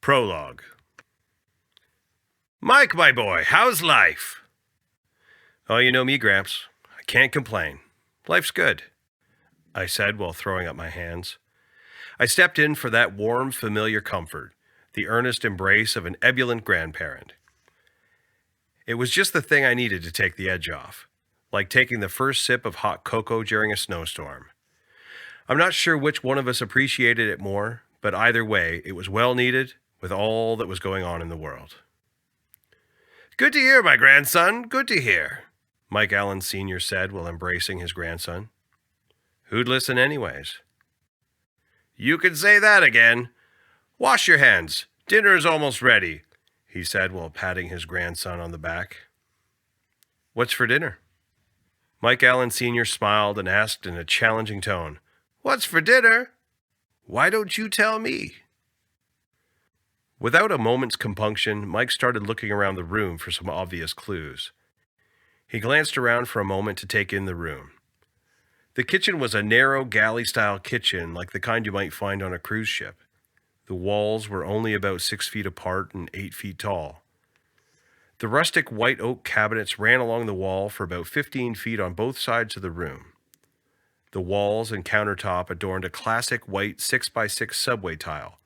Prologue. Mike, my boy, how's life? Oh, you know me, Gramps. I can't complain. Life's good, I said while throwing up my hands. I stepped in for that warm, familiar comfort, the earnest embrace of an ebullient grandparent. It was just the thing I needed to take the edge off, like taking the first sip of hot cocoa during a snowstorm. I'm not sure which one of us appreciated it more, but either way, it was well needed with all that was going on in the world. Good to hear, my grandson. Good to hear, Mike Allen Sr. said while embracing his grandson. Who'd listen anyways? You can say that again. Wash your hands. Dinner's almost ready, he said while patting his grandson on the back. What's for dinner? Mike Allen Sr. smiled and asked in a challenging tone, What's for dinner? Why don't you tell me? Without a moment's compunction, Mike started looking around the room for some obvious clues. He glanced around for a moment to take in the room. The kitchen was a narrow galley-style kitchen like the kind you might find on a cruise ship. The walls were only about 6 feet apart and 8 feet tall. The rustic white oak cabinets ran along the wall for about 15 feet on both sides of the room. The walls and countertop adorned a classic white 6x6 subway tile.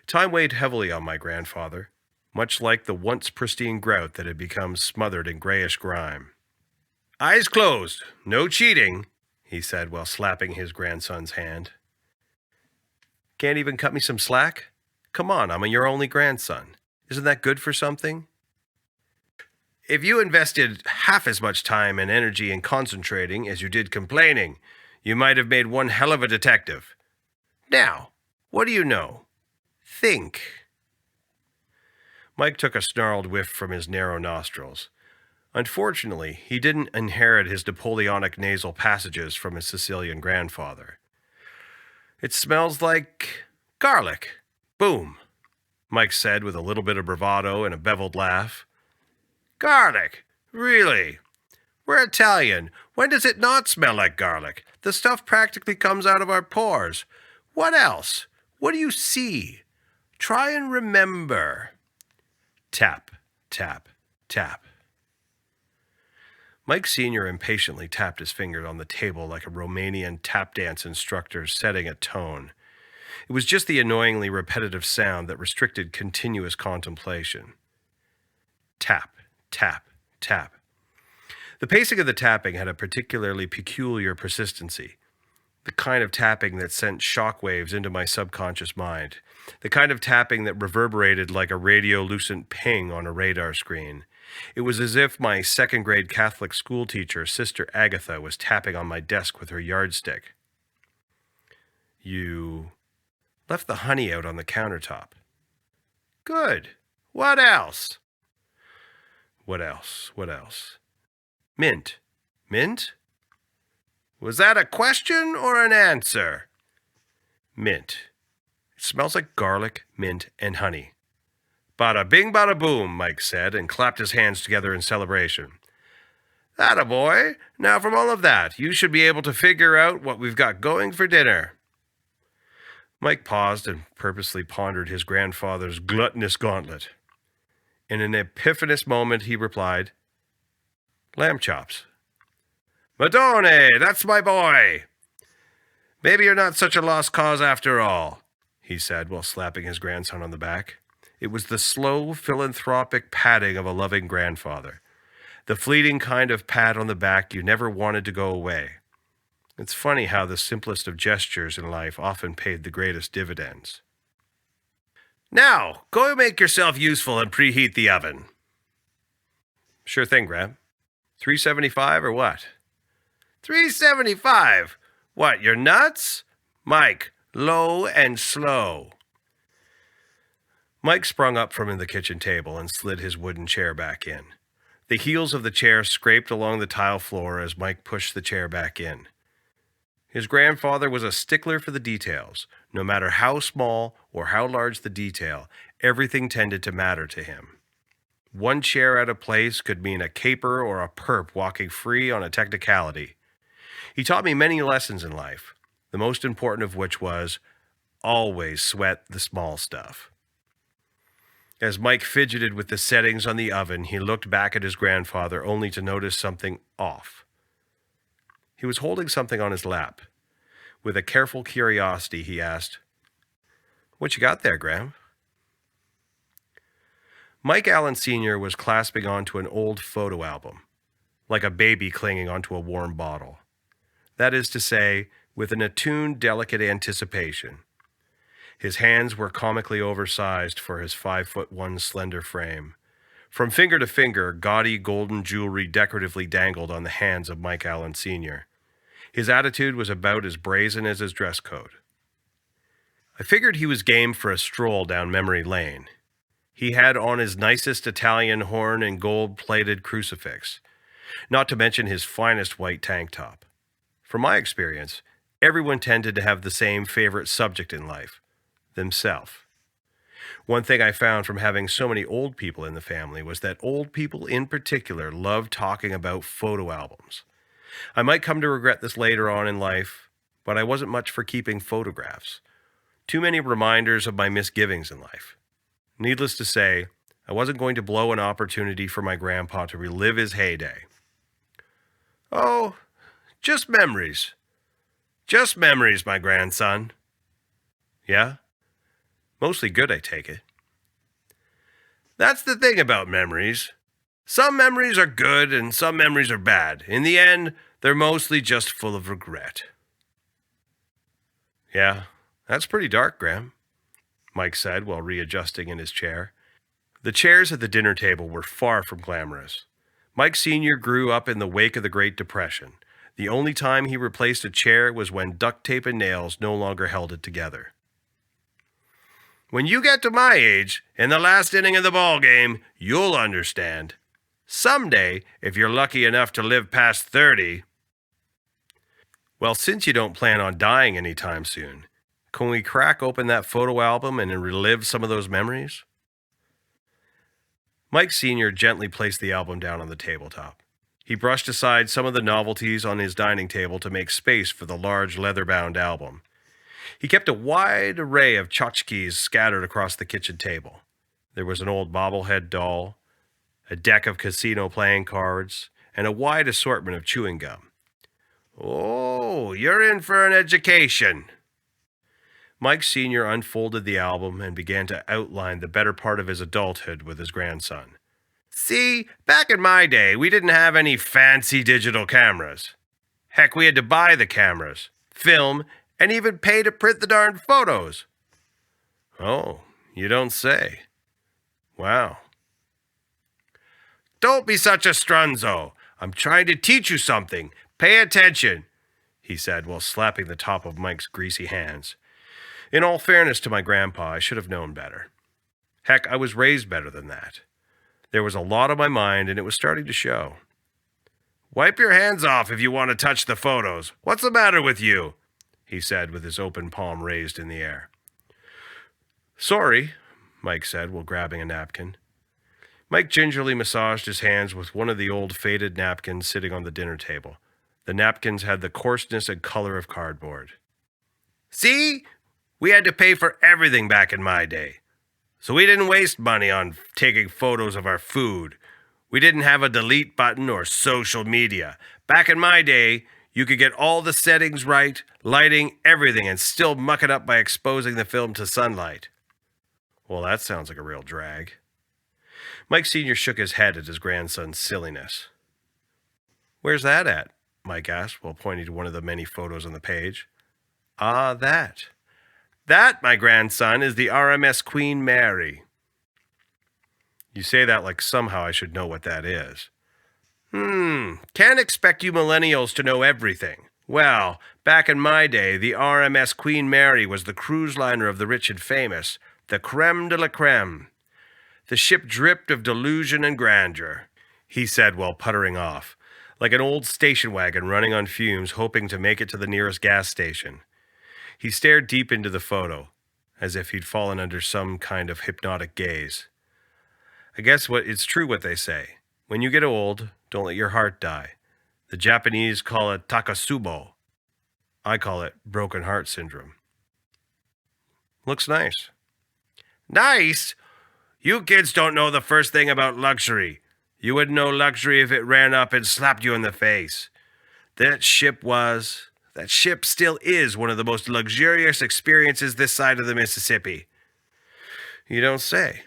Time weighed heavily on my grandfather, much like the once pristine grout that had become smothered in grayish grime. Eyes closed, no cheating, he said while slapping his grandson's hand. Can't even cut me some slack? Come on, I'm your only grandson. Isn't that good for something? If you invested half as much time and energy in concentrating as you did complaining, you might have made one hell of a detective. Now, what do you know? Think. Mike took a snarled whiff from his narrow nostrils. Unfortunately, he didn't inherit his Napoleonic nasal passages from his Sicilian grandfather. It smells like garlic. Boom, Mike said with a little bit of bravado and a beveled laugh. Garlic? Really? We're Italian. When does it not smell like garlic? The stuff practically comes out of our pores. What else? What do you see? Try and remember. Tap, tap, tap. Mike Sr. impatiently tapped his fingers on the table like a Romanian tap dance instructor setting a tone. It was just the annoyingly repetitive sound that restricted continuous contemplation. Tap, tap, tap. The pacing of the tapping had a particularly peculiar persistency. The kind of tapping that sent shockwaves into my subconscious mind. The kind of tapping that reverberated like a radiolucent ping on a radar screen. It was as if my second-grade Catholic school teacher, Sister Agatha, was tapping on my desk with her yardstick. You left the honey out on the countertop. Good. What else? What else? What else? Mint. Mint? Was that a question or an answer? Mint. It smells like garlic, mint, and honey. Bada bing, bada boom, Mike said, and clapped his hands together in celebration. Atta boy. Now from all of that, you should be able to figure out what we've got going for dinner. Mike paused and purposely pondered his grandfather's gluttonous gauntlet. In an epiphanous moment, he replied, Lamb chops. Madone, that's my boy. Maybe you're not such a lost cause after all, he said while slapping his grandson on the back. It was the slow, philanthropic patting of a loving grandfather. The fleeting kind of pat on the back you never wanted to go away. It's funny how the simplest of gestures in life often paid the greatest dividends. Now, go make yourself useful and preheat the oven. Sure thing, Grab. 375 or what? 375? What, you're nuts? Mike, low and slow. Mike sprung up from the kitchen table and slid his wooden chair back in. The heels of the chair scraped along the tile floor as Mike pushed the chair back in. His grandfather was a stickler for the details. No matter how small or how large the detail, everything tended to matter to him. One chair out of place could mean a caper or a perp walking free on a technicality. He taught me many lessons in life, the most important of which was always sweat the small stuff. As Mike fidgeted with the settings on the oven, he looked back at his grandfather only to notice something off. He was holding something on his lap. With a careful curiosity, he asked, "What you got there, Gram?" Mike Allen Sr. was clasping onto an old photo album, like a baby clinging onto a warm bottle. That is to say, with an attuned, delicate anticipation. His hands were comically oversized for his 5'1" slender frame. From finger to finger, gaudy golden jewelry decoratively dangled on the hands of Mike Allen Sr. His attitude was about as brazen as his dress code. I figured he was game for a stroll down memory lane. He had on his nicest Italian horn and gold-plated crucifix, not to mention his finest white tank top. From my experience, everyone tended to have the same favorite subject in life, themselves. One thing I found from having so many old people in the family was that old people in particular loved talking about photo albums. I might come to regret this later on in life, but I wasn't much for keeping photographs. Too many reminders of my misgivings in life. Needless to say, I wasn't going to blow an opportunity for my grandpa to relive his heyday. "Oh, just memories. Just memories, my grandson." "Yeah? Mostly good, I take it." "That's the thing about memories. Some memories are good and some memories are bad. In the end, they're mostly just full of regret." "Yeah, that's pretty dark, Graham," Mike said while readjusting in his chair. The chairs at the dinner table were far from glamorous. Mike Sr. grew up in the wake of the Great Depression. The only time he replaced a chair was when duct tape and nails no longer held it together. "When you get to my age, in the last inning of the ball game, you'll understand. Someday, if you're lucky enough to live past 30. "Well, since you don't plan on dying anytime soon, can we crack open that photo album and relive some of those memories?" Mike Sr. gently placed the album down on the tabletop. He brushed aside some of the novelties on his dining table to make space for the large leather-bound album. He kept a wide array of tchotchkes scattered across the kitchen table. There was an old bobblehead doll, a deck of casino playing cards, and a wide assortment of chewing gum. "Oh, you're in for an education." Mike Sr. unfolded the album and began to outline the better part of his adulthood with his grandson. "See, back in my day, we didn't have any fancy digital cameras. Heck, we had to buy the cameras, film, and even pay to print the darn photos." "Oh, you don't say. Wow." "Don't be such a strunzo. I'm trying to teach you something. Pay attention," he said while slapping the top of Mike's greasy hands. In all fairness to my grandpa, I should have known better. Heck, I was raised better than that. There was a lot on my mind, and it was starting to show. "Wipe your hands off if you want to touch the photos. What's the matter with you?" he said with his open palm raised in the air. "Sorry," Mike said while grabbing a napkin. Mike gingerly massaged his hands with one of the old faded napkins sitting on the dinner table. The napkins had the coarseness and color of cardboard. "See? We had to pay for everything back in my day. So we didn't waste money on taking photos of our food. We didn't have a delete button or social media. Back in my day, you could get all the settings right, lighting, everything, and still muck it up by exposing the film to sunlight." "Well, that sounds like a real drag." Mike Sr. shook his head at his grandson's silliness. "Where's that at?" Mike asked while pointing to one of the many photos on the page. "Ah, that. That, my grandson, is the RMS Queen Mary." "You say that like somehow I should know what that is." Can't expect you millennials to know everything. Well, back in my day, the RMS Queen Mary was the cruise liner of the rich and famous, the creme de la creme. The ship dripped of delusion and grandeur, he said while puttering off, like an old station wagon running on fumes hoping to make it to the nearest gas station. He stared deep into the photo, as if he'd fallen under some kind of hypnotic gaze. I guess it's true what they say. When you get old, don't let your heart die. The Japanese call it takasubo. I call it broken heart syndrome. Looks nice. Nice? You kids don't know the first thing about luxury. You wouldn't know luxury if it ran up and slapped you in the face. That ship still is one of the most luxurious experiences this side of the Mississippi. You don't say.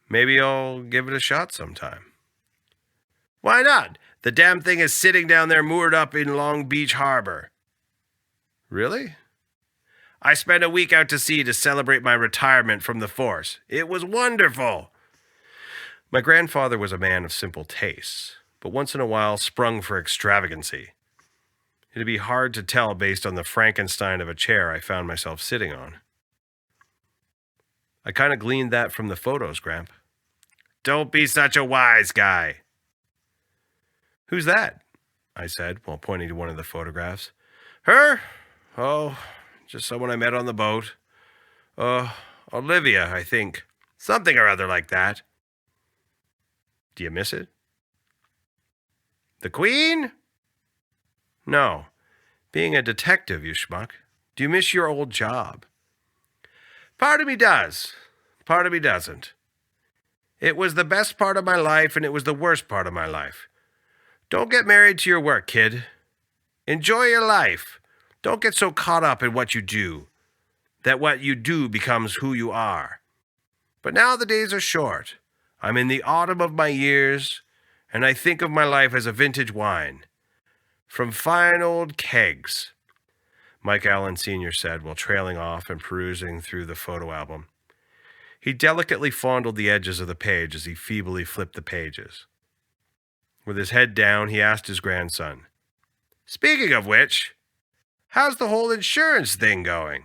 Maybe I'll give it a shot sometime. Why not? The damn thing is sitting down there moored up in Long Beach Harbor. Really? I spent a week out to sea to celebrate my retirement from the force. It was wonderful. My grandfather was a man of simple tastes, but once in a while sprung for extravagancy. It'd be hard to tell based on the Frankenstein of a chair I found myself sitting on. I kind of gleaned that from the photos, Gramp. Don't be such a wise guy. Who's that? I said, while pointing to one of the photographs. Her? Oh, just someone I met on the boat. Olivia, I think. Something or other like that. Do you miss it? The Queen? No. Being a detective, you schmuck. Do you miss your old job? Part of me does. Part of me doesn't. It was the best part of my life, and it was the worst part of my life. Don't get married to your work, kid. Enjoy your life. Don't get so caught up in what you do, that what you do becomes who you are. But now the days are short. I'm in the autumn of my years, and I think of my life as a vintage wine. From fine old kegs, Mike Allen Sr. said while trailing off and perusing through the photo album. He delicately fondled the edges of the page as he feebly flipped the pages. With his head down, he asked his grandson, Speaking of which, how's the whole insurance thing going?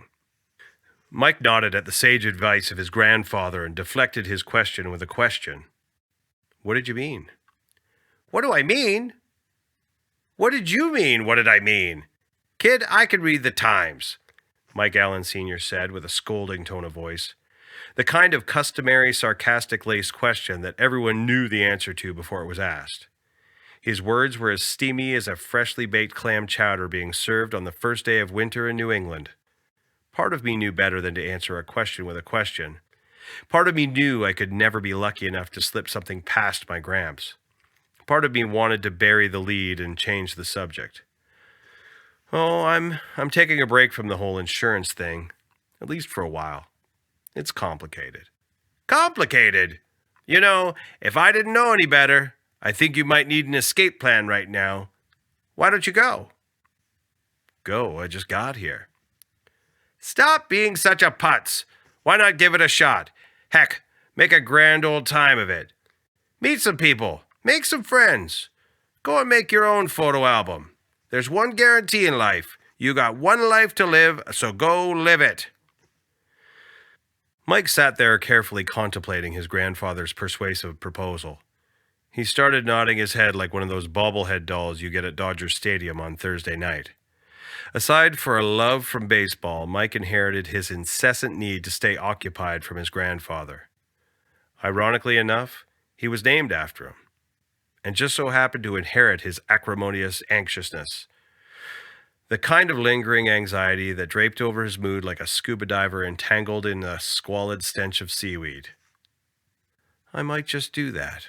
Mike nodded at the sage advice of his grandfather and deflected his question with a question. What did you mean? What do I mean? What did you mean, what did I mean? Kid, I can read the Times, Mike Allen Sr. said with a scolding tone of voice. The kind of customary sarcastic-laced question that everyone knew the answer to before it was asked. His words were as steamy as a freshly baked clam chowder being served on the first day of winter in New England. Part of me knew better than to answer a question with a question. Part of me knew I could never be lucky enough to slip something past my Gramps. Part of me wanted to bury the lead and change the subject. Oh, I'm taking a break from the whole insurance thing, at least for a while. It's complicated. Complicated? You know, if I didn't know any better, I think you might need an escape plan right now. Why don't you go? Go? I just got here. Stop being such a putz. Why not give it a shot? Heck, make a grand old time of it. Meet some people. Make some friends. Go and make your own photo album. There's one guarantee in life. You got one life to live, so go live it. Mike sat there carefully contemplating his grandfather's persuasive proposal. He started nodding his head like one of those bobblehead dolls you get at Dodger Stadium on Thursday night. Aside for a love from baseball, Mike inherited his incessant need to stay occupied from his grandfather. Ironically enough, he was named after him, and just so happened to inherit his acrimonious anxiousness, the kind of lingering anxiety that draped over his mood like a scuba diver entangled in a squalid stench of seaweed. I might just do that.